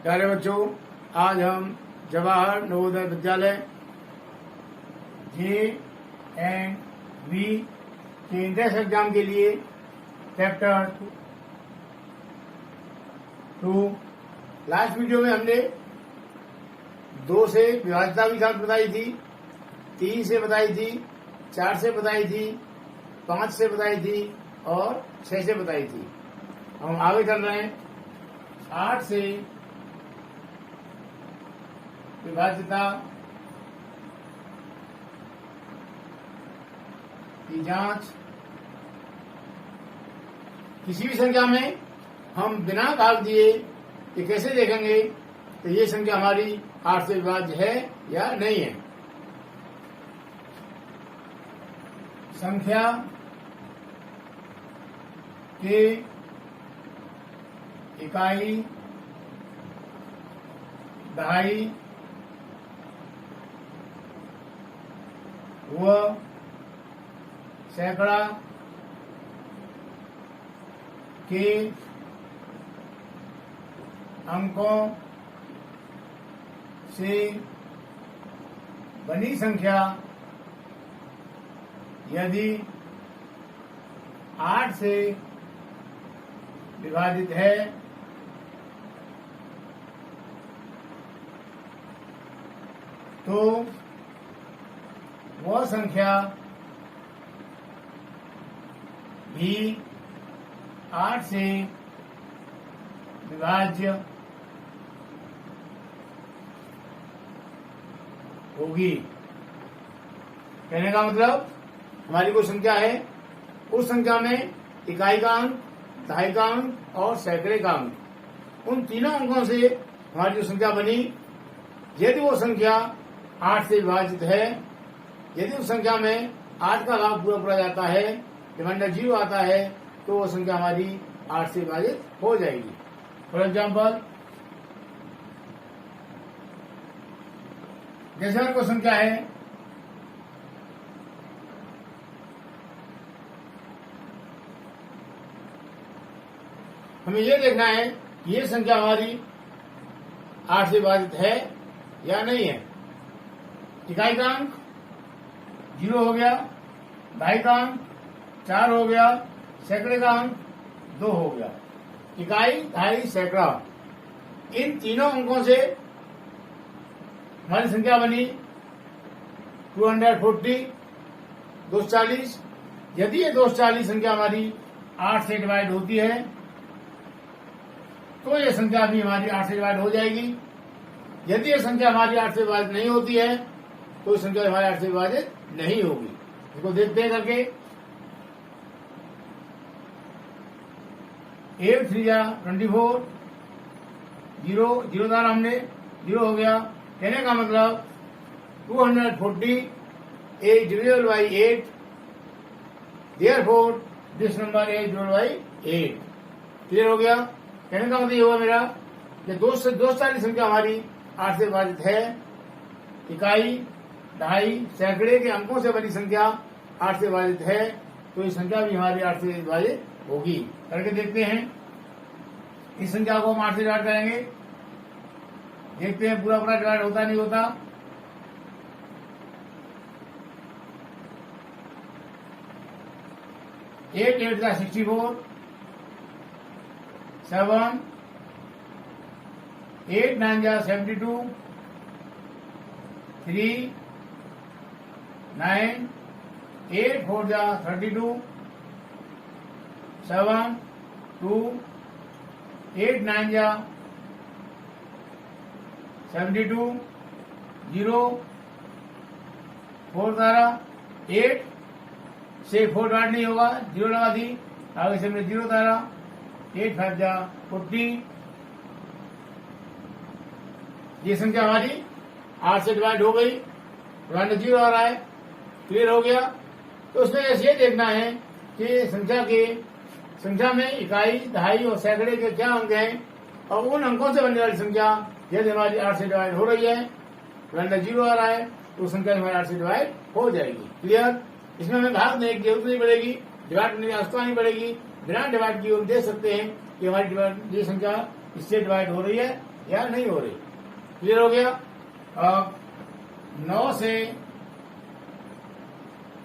प्यारे बच्चों, आज हम जवाहर नवोदय विद्यालय JNV के इंट्रेंस एग्जाम के लिए चैप्टर 2 लास्ट वीडियो में हमने 2 से विभाज्यता की साथ बताई थी, 3 से बताई थी, 4 से बताई थी, 5 से बताई थी और 6 से बताई थी। हम आगे चल रहे हैं 8 से विभाज्यता की जांच। किसी भी संख्या में हम बिना भाग दिए ये कैसे देखेंगे तो ये संख्या हमारी 8 से विभाज्य है या नहीं है। संख्या के इकाई, दहाई व सैकड़ा के अंकों से बनी संख्या यदि 8 से विभाजित है तो वह संख्या भी 8 से विभाज्य होगी। कहने का मतलब हमारी कोई संख्या है, उस संख्या में इकाई का अंक, दहाई का अंक और सैकड़े का अंक, उन तीनों अंकों से हमारी जो संख्या बनी, यदि वो संख्या 8 से विभाजित है, यदि उस संख्या में 8 का भाग पूरा जाता है, रिमाइंडर 0 आता है, तो वो संख्या हमारी 8 से विभाजित हो जाएगी। फॉर एग्जाम्पल, जैसे हमारे को संख्या है हमें ये देखना है कि ये संख्या हमारी 8 से विभाजित है या नहीं है। इकाई का अंक 0 हो गया, दहाई का अंक 4 हो गया, सैकड़े का अंक 2 हो गया। इकाई, दहाई, सैकड़ा, इन तीनों अंकों से हमारी संख्या बनी 240, 240। यदि ये 240 संख्या हमारी 8 से डिवाइड होती है तो ये संख्या भी हमारी 8 से डिवाइड हो जाएगी। यदि ये संख्या हमारी 8 से विभाजित नहीं होती है तो संख्या हमारी 8 से विभाजित नहीं होगी। इसको देखते हैं करके। 8 3 24, 0 दान हमने 0 हो गया। कहने का मतलब 240 is divisible by 8, therefore this number is divisible by 8। Clear हो गया। कहने का मतलब ये हुआ मेरा कि 240 संख्या हमारी 8 से विभाजित है। इकाई, दहाई, सैकड़े के अंकों से बनी संख्या 8 से विभाजित है, तो इस संख्या भी हमारी 8 से विभाजित होगी। करके देखते हैं। इस संख्या को हम 8 से डिवाइड करेंगे, देखते हैं पूरा डिवाइड होता नहीं होता। एट 8 का 64, 7 8 9 जा 72, 3 9 8 4 जा 32, 7 2 8 9 जा 72, 0 4 तारा 8 से 4 डिवाइड नहीं होगा, 0 लगा दी, आगे से हमने 0 तारा 8 5 जा 40। ये संख्या हमारी 8 से डिवाइड हो गई, डिवाइड 0 आ रहा है। क्लियर हो गया। तो उसमें ये देखना है कि संख्या में इकाई, दहाई और सैकड़े के क्या अंक हैं और उन अंकों से बनने वाली संख्या यदि हमारी 8 से डिवाइड हो रही है, डिवाइड 0 आ रहा है, तो संख्या हमारी 8 से डिवाइड हो जाएगी। क्लियर। इसमें हमें भाग देने की जरूरत नहीं पड़ेगी, डिवाइड करने की आवश्यकता नहीं पड़ेगी। बिना डिवाइड किए हम देख सकते हैं कि हमारी ये संख्या इससे डिवाइड हो रही है या नहीं हो रही। क्लियर हो गया। अब 9 से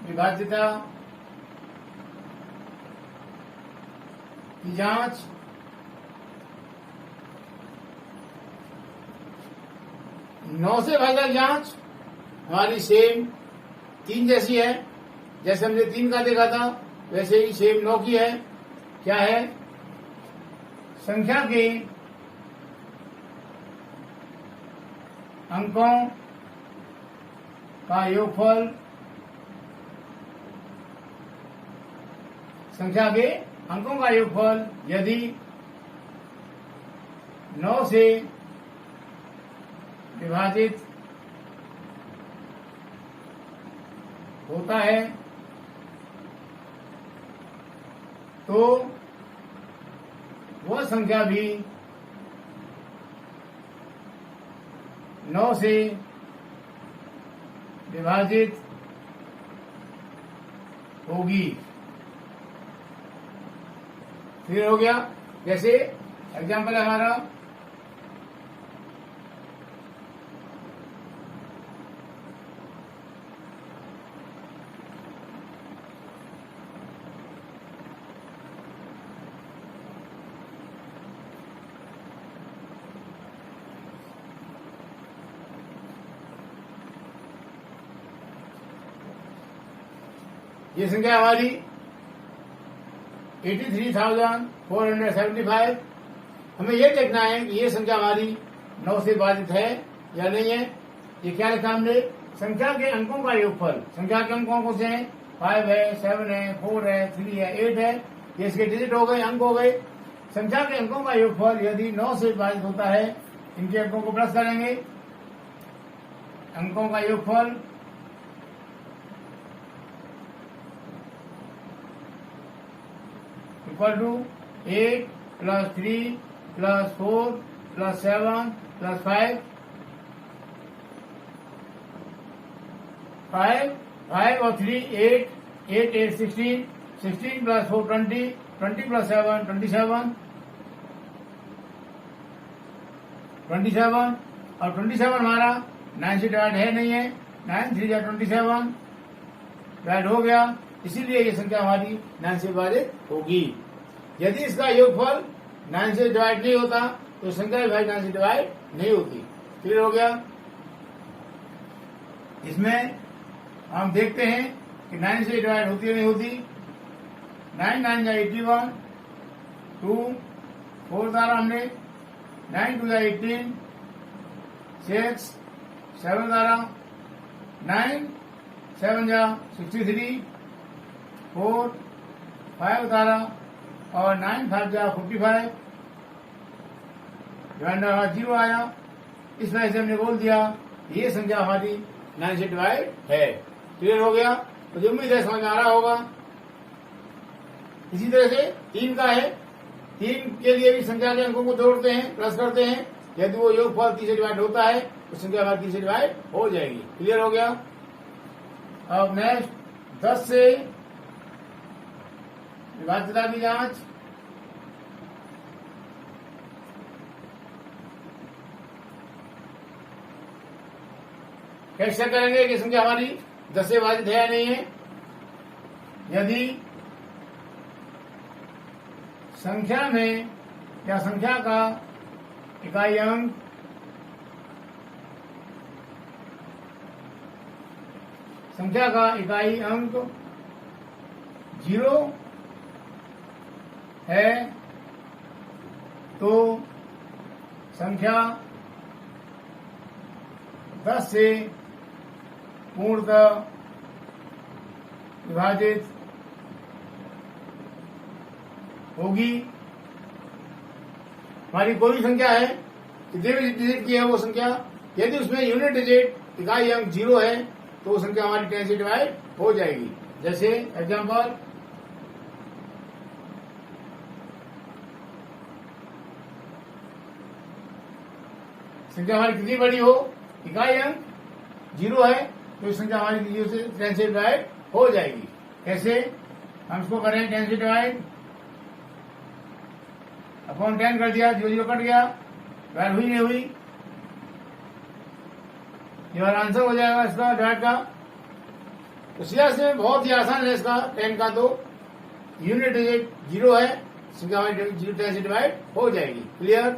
विभाज्यता की जांच, नौ से भागा जांच हमारी सेम 3 जैसी है। जैसे हमने 3 का देखा था वैसे ही सेम 9 की है। क्या है? संख्या के अंकों का योगफल, संख्या के अंकों का योगफल यदि 9 से विभाजित होता है तो वह संख्या भी 9 से विभाजित होगी। क्लियर हो गया। जैसे एग्जाम्पल है हमारा ये संख्या हमारी 83,475। हमें ये देखना है कि ये संख्या हमारी 9 से विभाजित है या नहीं है। ये क्या लिखा हमने? संख्या के अंकों का योगफल। संख्या के अंक कौन से हैं? 5 है, 7 है, 4 है, 3 है, 8 है। ये इसके डिजिट हो गए, अंक हो गए। संख्या के अंकों का योगफल यदि 9 से विभाजित होता है, इनके अंकों को प्लस करेंगे। अंकों का योगफल इक्वल टू 8 + 3 + 4 + 7 + 5 और 3 8 8 8 16 16 + 4 20 20 + 7 27 27 और 27 हमारा 9 से डिवाइड है नहीं है। 9 3 या 27 डिवाइड हो गया, इसीलिए ये संख्या हमारी 9 से विभाजित होगी। यदि इसका योगफल 9 से डिवाइड नहीं होता तो संख्या विभाजित 9 से डिवाइड नहीं होती। क्लियर हो गया। इसमें हम देखते हैं कि 9 से डिवाइड होती है नहीं होती। 9 9 या 81, 2 4 द्वारा हमने 9 2 या 18, 6 7 द्वारा 9 7 या 63, 4 5 द्वारा और 9 5 या 45, डिवाइड 0 आया। इस वजह से हमने बोल दिया ये संख्या हमारी 9 से डिवाइड है। क्लियर हो गया। तो जो उम्मीद है समझ में आ रहा होगा। इसी तरह से 3 का है। 3 के लिए भी संख्या के अंकों को जोड़ते हैं, प्लस करते हैं। यदि वो योगफल 3 से डिवाइड होता है तो संख्या हमारी 3 से डिवाइड हो जाएगी। क्लियर हो गया। अब नेक्स्ट 10 से विभाज्यता की जांच। कैसे करेंगे कि संख्या हमारी 10 से विभाजित है या नहीं है। यदि संख्या में या संख्या का इकाई अंक संख्या का इकाई अंक 0 है तो संख्या 10 से पूर्णतः विभाजित होगी। हमारी कोई भी संख्या है, कितने भी डिजिट की है वो संख्या, यदि उसमें यूनिट डिजिट इकाई अंक 0 है तो वो संख्या हमारी 10 से डिवाइड हो जाएगी। जैसे एग्जांपल संख्या हमारी कितनी बड़ी हो, इकाई अंक 0 है तो इस संख्या हमारी 0 से 10 से डिवाइड हो जाएगी। कैसे हम इसको करें? 10 से डिवाइड अपॉन 10 कर दिया, 0 0 कट गया, डिवाइड हुई नहीं हुई, ये हमारा आंसर हो जाएगा इसका डिवाइड का। तो सीधा से बहुत ही आसान है इसका 10 का, तो यूनिट डिजिट 0 है, संख्या हमारी 0 10 से डिवाइड हो जाएगी। क्लियर।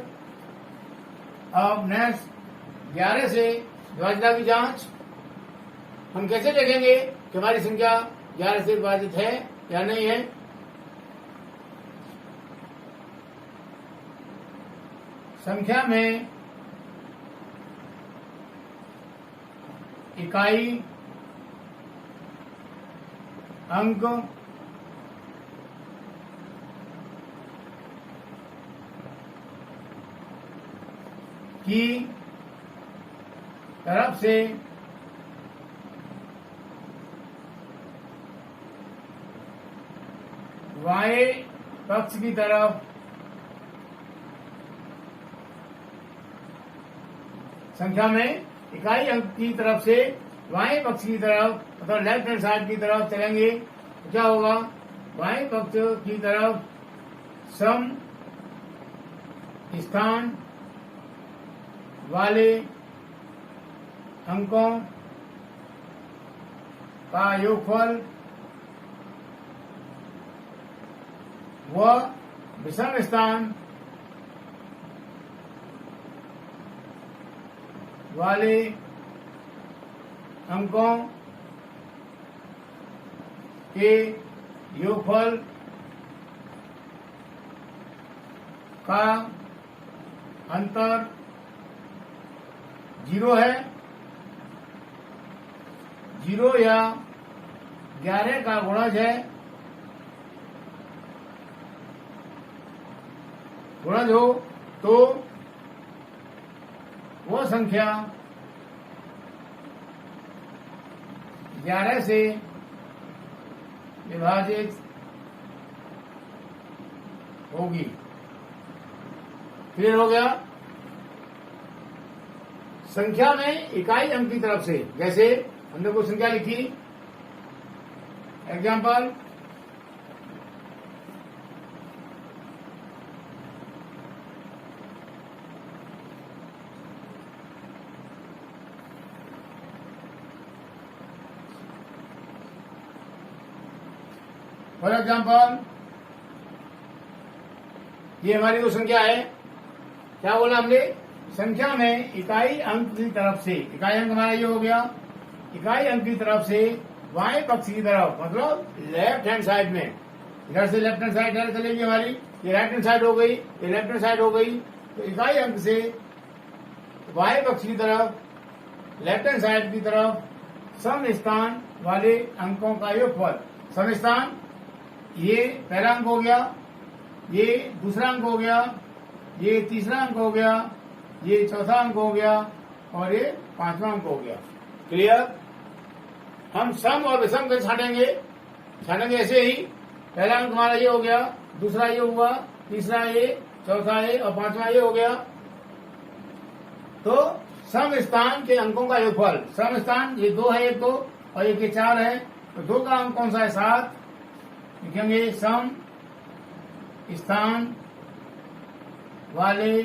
अब नेक्स्ट 11 से विभाजिता की जांच। हम कैसे देखेंगे कि हमारी संख्या 11 से विभाजित है या नहीं है। संख्या में इकाई, अंक, की तरफ से वाई पक्ष की तरफ संख्या में इकाई अंक की तरफ से वाई पक्ष की तरफ मतलब लेफ्ट हैंड साइड की तरफ चलेंगे तो क्या होगा, वाई पक्ष की तरफ सम स्थान वाले अंकों का योगफल व विषम स्थान वाले अंकों के योगफल का अंतर 0 है। 0 या 11 का गुणज है, गुणज हो तो वो संख्या 11 से विभाजित होगी। क्लियर हो गया। संख्या में इकाई अंक की तरफ से, जैसे हमने कोई संख्या लिखी, एग्जाम्पल फॉर एग्जाम्पल ये हमारी वो संख्या है, क्या बोला हमने, संख्या में इकाई अंक की तरफ से, इकाई अंक हमारा ये हो गया, इकाई अंक की तरफ से वाई पक्ष की तरफ मतलब लेफ्ट हैंड साइड में, इधर से लेफ्ट हैंड साइड इधर चलेगी हमारी, ये राइट हैंड साइड हो गई, ये लेफ्ट हैंड साइड हो गई, तो इकाई अंक से वाई पक्ष की तरफ लेफ्ट हैंड साइड की तरफ सम स्थान वाले अंकों का योगफल। सम स्थान ये पहला अंक हो गया, ये दूसरा अंक हो गया, ये तीसरा अंक हो गया, ये चौथा अंक हो गया और ये पांचवा अंक हो गया। क्लियर। हम सम और विषम को छाटेंगे ऐसे ही, पहला अंक हमारा ये हो गया, दूसरा ये हुआ, तीसरा ये, चौथा ये और पांचवा ये हो गया। तो सम स्थान के अंकों का योगफल, सम स्थान ये 2 है, एक 2 और एक ये 4 है, तो 2 का अंक कौन सा है, 7, लिखेंगे सम स्थान वाले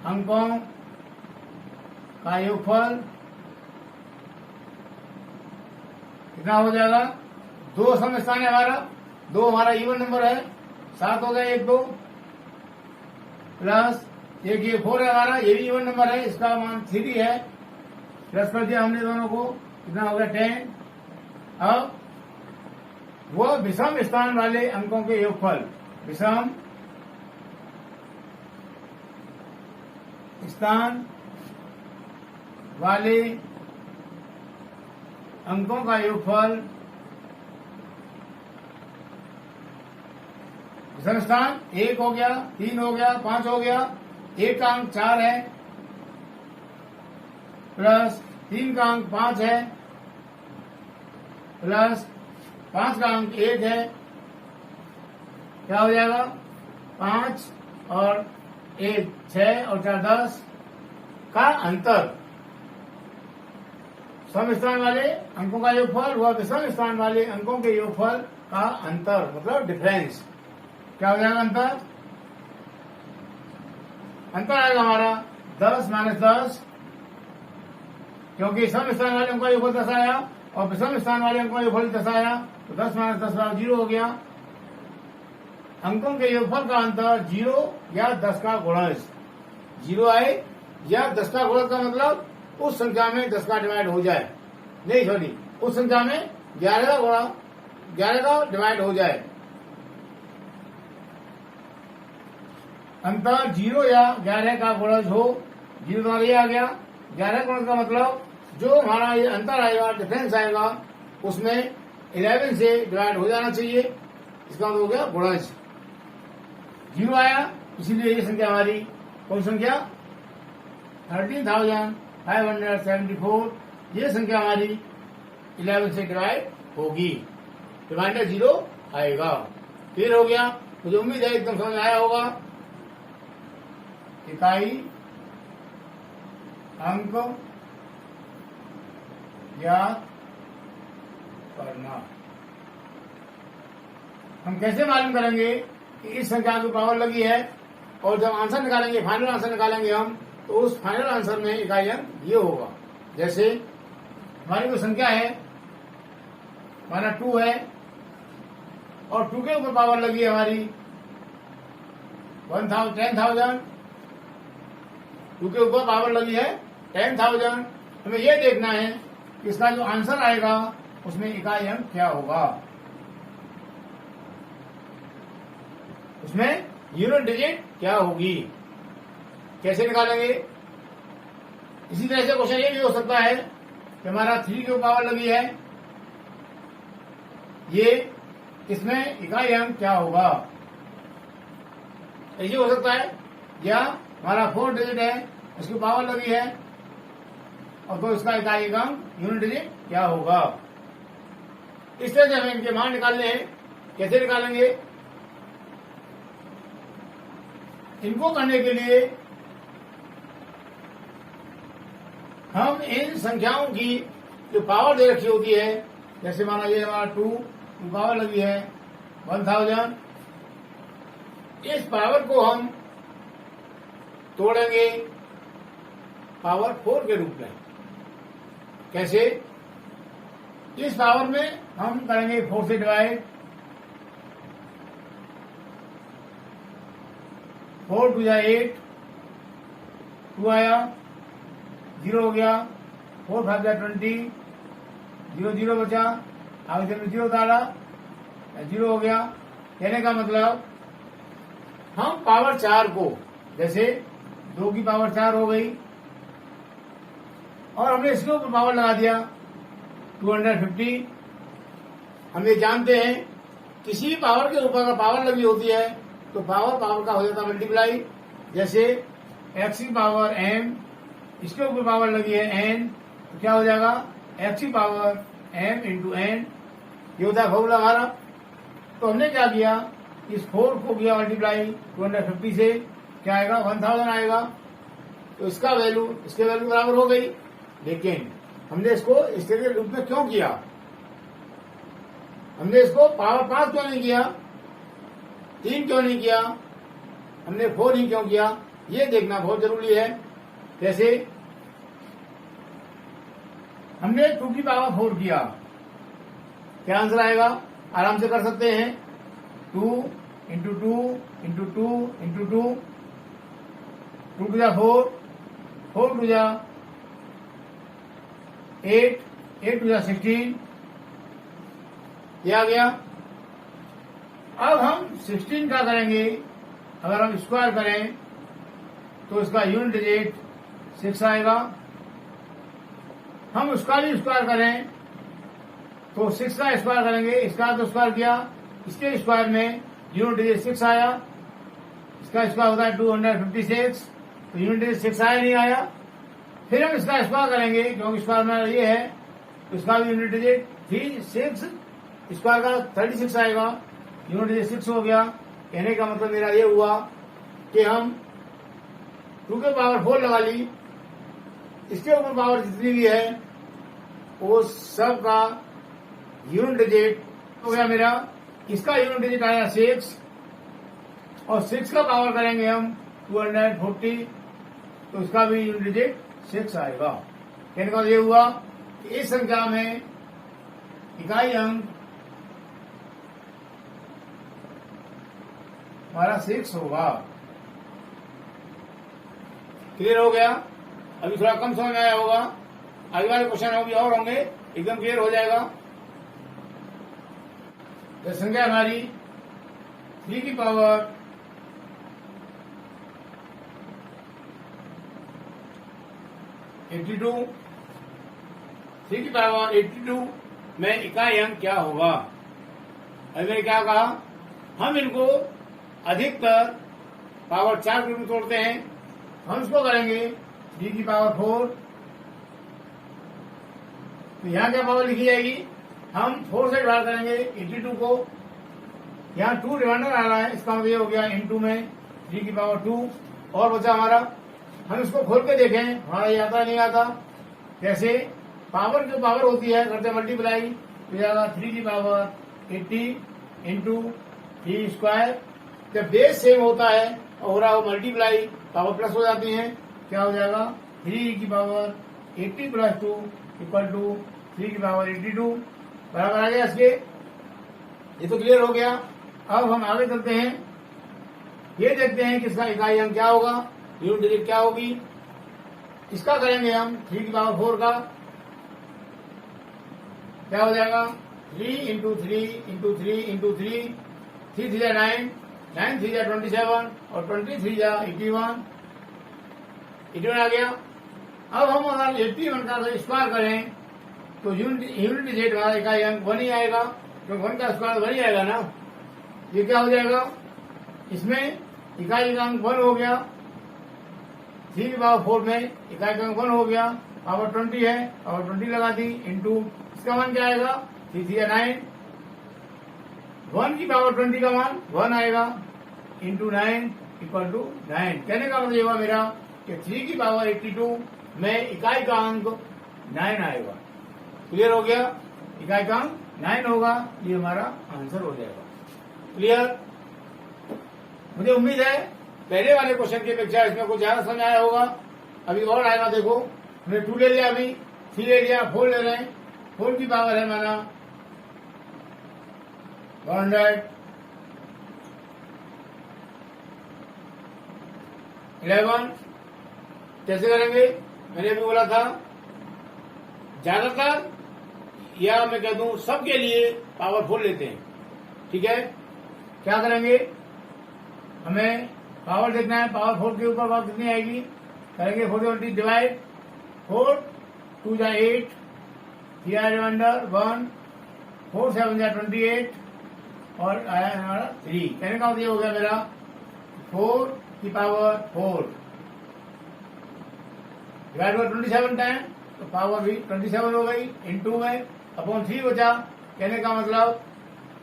अंकों का योगफल कितना हो जाएगा, 2 सम स्थान है हमारा, 2 हमारा इवन नंबर है, 7 हो गया, 1 2 प्लस एक ये 4 है हमारा, ये भी इवन नंबर है, इसका मान 3 है, प्लस कर दिया हमने दोनों को, कितना हो गया 10। अब वो विषम स्थान वाले अंकों के योगफल, विषम स्थान वाले अंकों का योगफल, विषम स्थान 1 हो गया, 3 हो गया, 5 हो गया, 1 का अंक 4 है, प्लस 3 का अंक 5 है, प्लस 5 का अंक 1 है, क्या हो जाएगा 5 और 1 6 और 4 10 का अंतर। सम स्थान वाले अंकों का योगफल व विषम स्थान वाले अंकों के योगफल का अंतर मतलब डिफरेंस, क्या हो जाएगा अंतर, अंतर आएगा हमारा 10 माइनस 10, क्योंकि सम स्थान वाले अंक का योगफल 10 आया और विषम स्थान वाले अंक का योगफल 10 आया, तो 10 माइनस 10 बराबर 0 हो गया। अंकों के योगफल का अंतर 0 या 10 का गुणज, 0 आए या 10 का गुणज का मतलब उस संख्या में 10 का डिवाइड हो जाए, नहीं सॉरी, उस संख्या में 11 का गुणा 11 का डिवाइड हो जाए। अंतर 0 या 11 का गुणज हो, 0 तुम्हारा ये आ गया, 11 गुणज का मतलब जो हमारा ये अंतर आएगा, डिफरेंस आएगा, उसमें 11 से डिवाइड हो जाना चाहिए, इसका मतलब हो गया गुणज। 0 आया, इसीलिए ये संख्या हमारी कौन संख्या 13,574, ये संख्या हमारी 11 से डिवाइड होगी, रिमाइंडर 0 आएगा। क्लियर हो गया? मुझे उम्मीद है एकदम समझ आया होगा। इकाई अंक याद करना। हम कैसे मालूम करेंगे कि इस संख्या की पावर लगी है, और जब आंसर निकालेंगे, फाइनल आंसर निकालेंगे हम, तो उस फाइनल आंसर में इकाई अंक ये होगा। जैसे हमारी कोई संख्या है, माना 2 है, और 2 के ऊपर पावर लगी है हमारी 10,000, 2 के ऊपर पावर लगी है 10,000। हमें यह देखना है कि इसका जो आंसर आएगा उसमें इकाई अंक क्या होगा, उसमें यूनिट डिजिट क्या होगी। कैसे निकालेंगे? इसी तरह से क्वेश्चन ये भी हो सकता है कि हमारा 3 के ऊपर पावर लगी है, ये इसमें इकाई अंक क्या होगा, ऐसे हो सकता है। या हमारा 4 डिजिट है, इसकी पावर लगी है, और तो इसका इकाई अंक यूनिट डिजिट क्या होगा। इस तरह से हमें इनके मान निकालने हैं। कैसे निकालेंगे? इनको करने के लिए हम इन संख्याओं की जो पावर दे रखी होती है, जैसे माना ये हमारा 2 की पावर लगी है 1000, इस पावर को हम तोड़ेंगे पावर 4 के रूप में। कैसे? इस पावर में हम करेंगे 4 से डिवाइड, 4 2 8, 2 आया, 0 हो गया, 4 5 20, 0 0 बचा, आगे से 0 उतारा, 0 हो गया। कहने का मतलब हम पावर 4 को, जैसे 2 की पावर 4 हो गई, और हमने इसके ऊपर पावर लगा दिया 250। हम ये जानते हैं किसी पावर के ऊपर अगर पावर लगी होती है तो पावर का हो जाता है मल्टीप्लाई। जैसे x की पावर m, इसके ऊपर पावर लगी है n, तो क्या हो जाएगा x की पावर m इंटू n, ये होता है फॉर्मूला हमारा। तो हमने क्या किया, इस 4 को किया मल्टीप्लाई 250 से, क्या आएगा 1000 आएगा, तो इसका वैल्यू इसके वैल्यू बराबर हो गई। लेकिन हमने इसको इस तरह के रूप में क्यों किया, हमने इसको पावर 5 क्यों नहीं किया, 3 क्यों नहीं किया, हमने 4 ही क्यों किया, ये देखना बहुत जरूरी है। जैसे हमने 2 की पावर 4 किया, क्या आंसर आएगा, आराम से कर सकते हैं। 2 इंटू 2 इंटू 2 इंटू 2, 2 टू जा 4, 4 टू जा 8, 8 टू जा 16, ये आ गया। अब हम 16 का करेंगे, अगर हम स्क्वायर करें तो इसका यूनिट डिजिट 6 आएगा। हम उसका भी स्क्वायर करें तो 6 का स्क्वायर करेंगे, इसका तो स्क्वायर किया, इसके स्क्वायर में यूनिट डिजिट 6 आया, इसका स्क्वायर होता है 256, तो यूनिट डिजिट 6 आया नहीं आया। फिर हम इसका स्क्वायर करेंगे, क्योंकि स्क्वायर में ये है, तो इसका भी यूनिट डिजिट 6, स्क्वायर का 36 आएगा, यूनिट डिजिट 6 हो गया। कहने का मतलब मेरा ये हुआ कि हम 2 के पावर 4 लगा ली, इसके ऊपर पावर जितनी भी है वो सब का यूनिट डिजिट हो गया मेरा, इसका यूनिट डिजिट आया 6, और 6 का पावर करेंगे हम 240, तो इसका भी यूनिट डिजिट 6 आएगा। कहने का ये हुआ कि इस संख्या में इकाई अंक हमारा 6 होगा। क्लियर हो गया? अभी थोड़ा कम समझ में आया होगा, आगे वाले क्वेश्चन अभी और होंगे, एकदम क्लियर हो जाएगा। तो संख्या हमारी 3 की पावर 82, 3 की पावर 82 में इकाई अंक क्या होगा? अभी मैंने क्या कहा, हम इनको अधिकतर पावर 4 के रूप में तोड़ते हैं। हम इसको करेंगे 3 की पावर 4, तो यहाँ क्या पावर लिखी जाएगी, हम 4 से डिवाइड करेंगे 82 को, यहाँ 2 रिमाइंडर आ रहा है, इसका मतलब ये हो गया इनटू में 3 की पावर 2, और बचा हमारा, हम इसको खोल के देखें हमारा ये आता नहीं आता। जैसे पावर जो पावर होती है करते मल्टीप्लाई, तो जाएगा 3 की पावर 80 इंटू 3 स्क्वायर। जब बेस सेम होता है और हो रहा हो मल्टीप्लाई, पावर प्लस हो जाती है, क्या हो जाएगा 3 की पावर 80 प्लस 2 इक्वल टू 3 की पावर 82, बराबर आ गया इसके। ये तो क्लियर हो गया। अब हम आगे चलते हैं, ये देखते हैं कि इसका इकाई अंक क्या होगा, यूनिट डिजिट क्या होगी। इसका करेंगे हम 3 की पावर 4 का, क्या हो जाएगा 3 इंटू 3 इंटू 3 इंटू 3, 3 3 9, 9 3 27 और 23 81, 81 आ गया। अब हम अगर 81 का स्क्वायर करें तो यूनिट डिजिट हमारा इकाई अंक 1 ही आएगा, क्योंकि 1 का स्क्वायर 1 ही आएगा ना। ये क्या हो जाएगा, इसमें इकाई का अंक 1 हो गया, 3 की पावर 4 में इकाई का अंक 1 हो गया, पावर 20 है, पावर 20 लगा दी इंटू इसका मान क्या आएगा 3 3 9, 1 की पावर 20 का मान 1 आएगा इंटू 9 इक्वल टू 9। कहने का मतलब ये हुआ मेरा कि 3 की पावर 82 में इकाई का अंक 9 आएगा। क्लियर हो गया, इकाई का अंक 9 होगा, ये हमारा आंसर हो जाएगा। क्लियर? मुझे उम्मीद है पहले वाले क्वेश्चन की अपेक्षा इसमें कुछ ज्यादा समझ आया होगा। अभी और आएगा, देखो हमने 2 ले लिया, अभी 3 ले लिया, 4 ले रहे हैं। 4 की पावर है हमारा 111। कैसे करेंगे, मैंने अभी बोला था ज्यादातर, या मैं कह दूं सबके लिए पावर 4 लेते हैं। ठीक है, क्या करेंगे, हमें पावर देखना है, पावर 4 के ऊपर पावर कितनी आएगी, करेंगे 4 डिवाइड 4 2 जा 8, 3 रिमाइंडर 1, 4 7 जा 28 और आया हमारा 3। कहने का मतलब ये हो गया मेरा 4 की पावर 4 डिवाइड बाय 27 टाइम, तो पावर भी 27 हो गई, इंटू में अपॉन 3 बचा। कहने का मतलब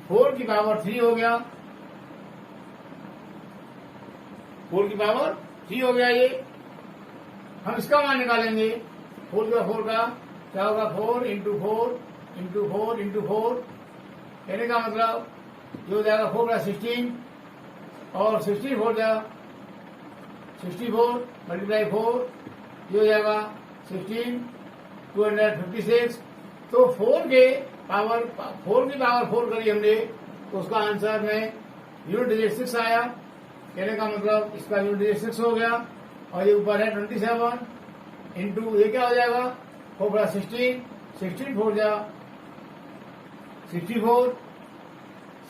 4 की पावर 3 हो गया, 4 की पावर 3 हो गया। ये हम इसका मान निकालेंगे 4 का 4 का क्या होगा 4 इंटू 4 इंटू 4 इंटू 4। कहने का मतलब ये हो जाएगा 4 का 16 और 64 जा 64 मल्टीप्लाई 4, ये हो जाएगा 16 256। तो 4 की पावर 4 करी हमने, तो उसका आंसर में यूनिट डिजिट 6 आया। कहने का मतलब इसका यूनिट डिजिट 6 हो गया, और ये ऊपर है 27 इंटू ये क्या हो जाएगा 4 प्लस 16, 16 4 जा 64,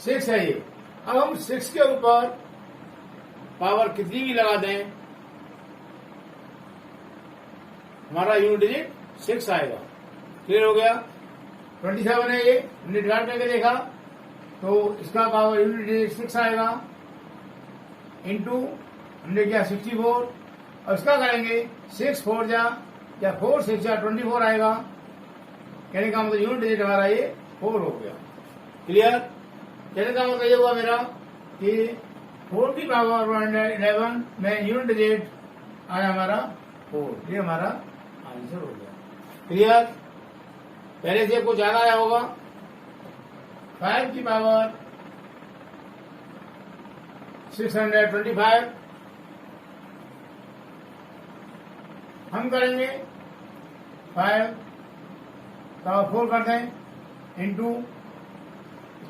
6 है ये। अब हम 6 के ऊपर पावर कितनी भी लगा दें, हमारा यूनिट डिजिट 6 आएगा। क्लियर हो गया? 27 है ये, हमने डिवाइड करके देखा, तो इसका पावर यूनिट डिजिट 6 आएगा, इंटू हमने किया 64, और इसका करेंगे 6 4 जा या 4 6 जा 24 आएगा। कहने का मतलब यूनिट डिजिट हमारा ये 4 हो गया। क्लियर? कहने का मतलब ये हुआ मेरा कि 4 की पावर 111 में यूनिट डिजिट आया हमारा 4, ये हमारा आंसर हो गया। क्लियर? पहले से कुछ ज्यादा आया होगा। 5 की पावर 625 हम करेंगे 5 पावर 4 कर दें इंटू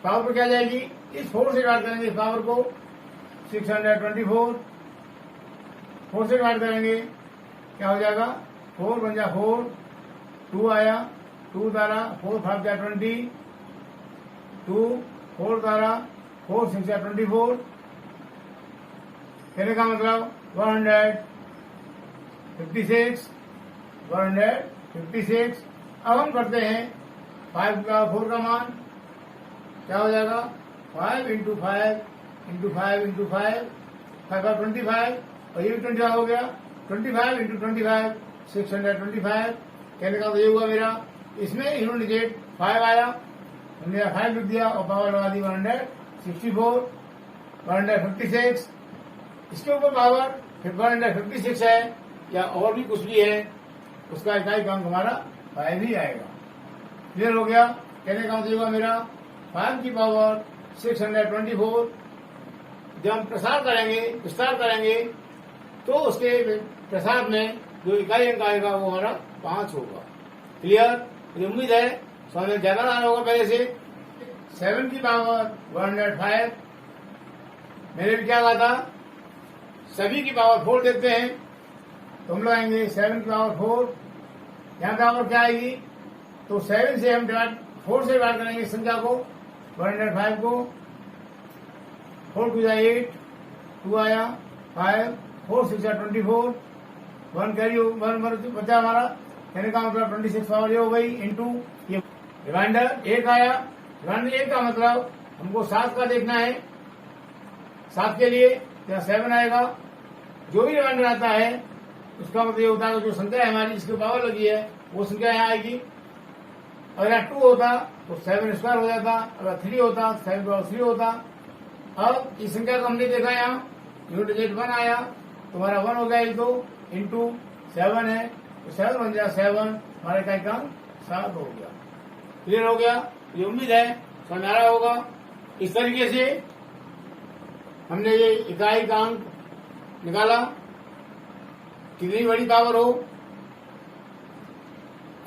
पावर पर क्या जाएगी, इस 4 से डिवाइड करेंगे इस पावर को 624, 4 से डिवाइड करेंगे क्या हो जाएगा 4 बन जा 4, 2 आया 2 तारा 4 5 जा 20, 2 4 तारा 4 6 जा 24, कहने का मतलब 156। अब हम करते हैं 5 का 4 का मान क्या हो जाएगा 5 इंटू 5 इंटू 5 इंटू 5 5 25 और ये भी 25 हो गया 25 इंटू 25 625। कहने का तो ये हुआ मेरा, इसमें यूनिट डिजिट 5 आया, हमने 5 लिख दिया और पावर लगा दी 164 156। इसके ऊपर पावर फिर 156 है या और भी कुछ भी है, उसका इकाई अंक हमारा 5 ही आएगा। क्लियर हो गया। कहने का मतलब मेरा 5 की पावर 624 जब हम प्रसार करेंगे विस्तार करेंगे तो उसके प्रसार में जो इकाई अंक आएगा वो हमारा 5 होगा। क्लियर। मुझे उम्मीद है समझ में ज्यादा आना होगा पहले से। 7 की पावर 105 मैंने भी क्या कहा था, सभी की पावर 4 देते हैं तो हम लोग आएंगे 7 की पावर 4, यहाँ पावर क्या आएगी तो 7 से हम 4 से डिवाइड करेंगे संख्या को 105 को, 4 2 8 2 आया 5 4 6 24 1 कैरी 1 बचा हमारा, कहने का मतलब 26 पावर ये हो गई इंटू ये रिमाइंडर 1 आया। रिमाइंडर 1 का मतलब हमको 7 का देखना है, 7 के लिए यहाँ 7 आएगा। जो भी रिमाइंडर आता है उसका मतलब ये होता है जो संख्या है हमारी जिसकी पावर लगी है वो संख्या यहाँ आएगी। अगर यहाँ 2 होता तो 7 स्क्वायर हो जाता, अगर 3 होता तो 7 पावर 3 होता। अब इस संख्या को हमने देखा यहाँ यूनिट डिजिट 1 आया तो हमारा 1 हो गया ये तो इंटू 7 है तो 7 बन गया 7, हमारे इकाई का 7 हो गया। क्लियर हो गया। ये उम्मीद है समझ आ रहा होगा। इस तरीके से हमने ये इकाई का अंक निकाला, कितनी बड़ी पावर हो।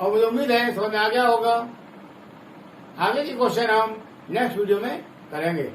और मुझे उम्मीद है समझ में आ गया होगा। आगे के क्वेश्चन हम नेक्स्ट वीडियो में करेंगे।